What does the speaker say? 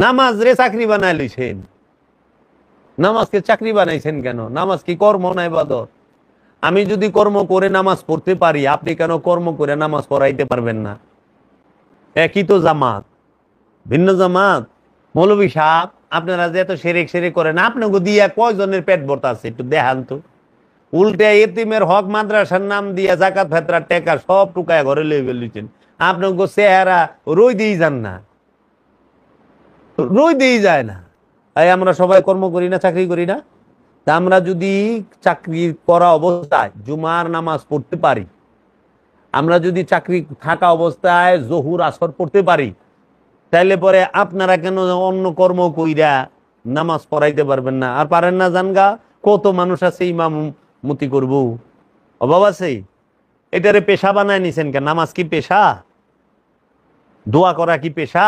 নামাজ রে চাকরি বানাই লইছেন। নামাজকে চাকরি বানাইছেন কেন? নামাজ কি কর্ম না ইবাদত? আমি যদি কর্ম করে নামাজ পড়তে পারি, আপনি কেন কর্ম করে নামাজ পড়াইতে পারবেন না? একই তো জামাত, ভিন্ন জামাত। মৌলভী সাহেব, আপনারা যে এত সেরেক সেরেক করেন, আপনাকে দিয়া কয়জনের পেট ভর্তা আছে একটু দেখান তো। উল্টে এতিমের হক মাদ্রাসার নাম দিয়া জাকাত ফেতরার টেকা সব টুকায় ঘরে লই ফেলিছেন। আপনাকে চেহারা রই দিয়ে যান না, রই দিয়ে যায় না। এই আমরা সবাই কর্ম করি না, চাকরি করি না? তা আমরা যদি চাকরি করা অবস্থায় জুমার নামাজ পড়তে পারি, আমরা যদি চাকরি থাকা অবস্থায় জহুর আসর পড়তে পারি, তাইলে পরে আপনারা কেন অন্য কর্ম কইরা নামাজ পড়াইতে পারবেন না? আর পারেন না জানগা, কত মানুষ আছে ইমামতি করবো, অভাব আছে। এটারে পেশা বানায় নিছেন কেন? নামাজ কি পেশা? দোয়া করা কি পেশা?